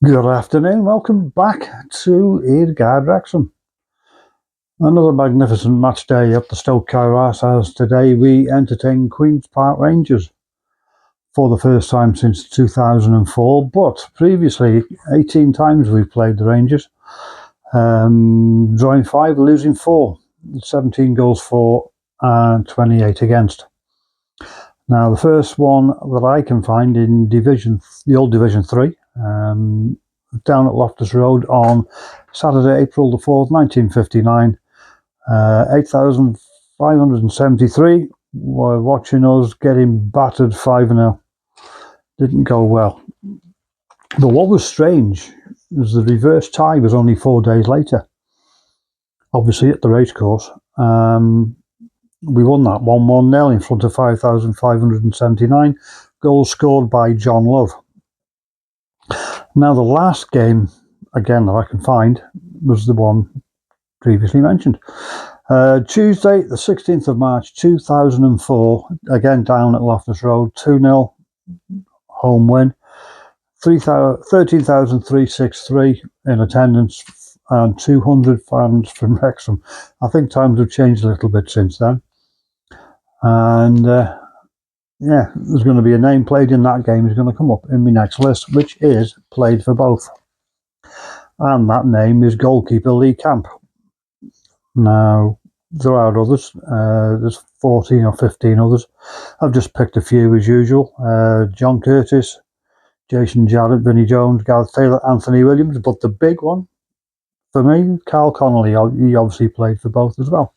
Good afternoon, welcome back to Eargard Wrexham. Another magnificent match day up the Stoke Kairos, as today we entertain Queen's Park Rangers for the first time since 2004, but previously 18 times we've played the Rangers, drawing 5, losing 4, 17 goals for and 28 against. Now the first one that I can find in the old Division 3, down at Loftus Road on Saturday, April the 4th, 1959. 8,573 were watching us getting battered 5-0. Didn't go well. But what was strange was the reverse tie was only 4 days later. Obviously at the racecourse. We won that 1-1-0 in front of 5,579. Goals scored by John Love. Now the last game, again, that I can find, was the one previously mentioned. Tuesday, the 16th of March, 2004, again down at Loftus Road, 2-0 home win, 13,363 in attendance and 200 fans from Wrexham. I think times have changed a little bit since then. And yeah, there's going to be a name played in that game is going to come up in my next list, which is played for both. And that name is goalkeeper Lee Camp. Now, there are others. There's 14 or 15 others. I've just picked a few as usual. John Curtis, Jason Jarrett, Vinnie Jones, Gareth Taylor, Anthony Williams. But the big one, for me, Carl Connolly. He obviously played for both as well.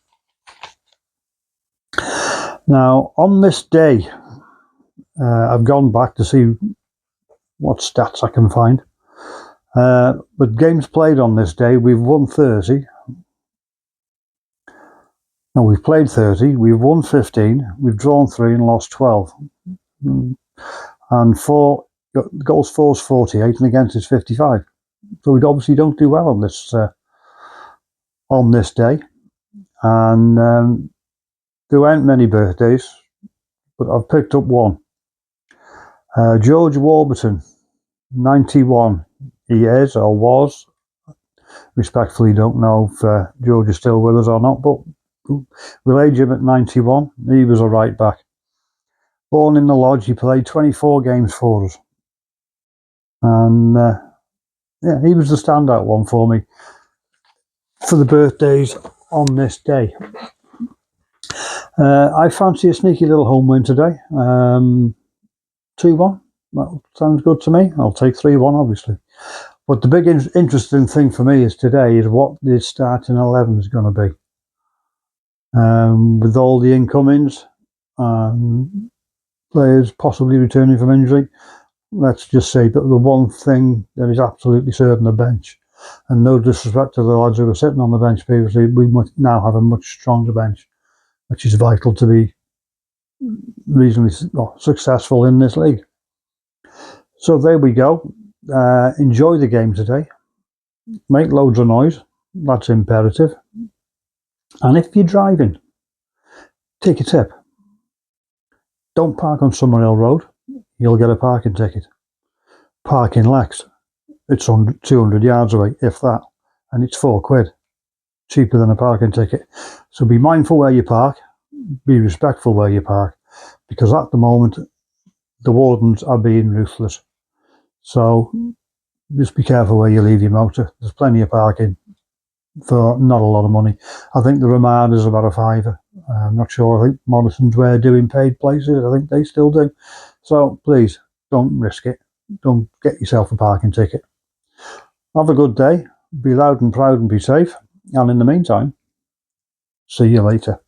Now, on this day, I've gone back to see what stats I can find. But games played on this day, we've won 30. No, we've played 30, we've won 15, we've drawn 3 and lost 12. And goals for is 48 and against is 55. So we obviously don't do well on this day. And there weren't many birthdays, but I've picked up one. George Warburton, 91. He is or was. Respectfully don't know if George is still with us or not, but we'll age him at 91. He was a right back. Born in the Lodge, he played 24 games for us. And yeah, he was the standout one for me for the birthdays on this day. I fancy a sneaky little home win today. 2-1. That sounds good to me. I'll take 3-1, obviously. But the big interesting thing for me is today is what the starting 11 is going to be. With all the incomings, players possibly returning from injury, let's just say, but the one thing that is absolutely certain, the bench. And no disrespect to the lads who were sitting on the bench previously, we must now have a much stronger bench, which is vital to be reasonably successful in this league. So there we go. Enjoy the game today. Make loads of noise. That's imperative. And if you're driving, take a tip. Don't park on Summerhill Road. You'll get a parking ticket. Park in Lex. It's 200 yards away, if that. And it's £4. Cheaper than a parking ticket. So be mindful where you park. Be respectful where you park. Because at the moment, the wardens are being ruthless. So just be careful where you leave your motor. There's plenty of parking for not a lot of money. I think the Ramada is about a £5. I'm not sure. I think Morrison's were doing paid places. I think they still do. So please don't risk it. Don't get yourself a parking ticket. Have a good day. Be loud and proud and be safe. And in the meantime, see you later.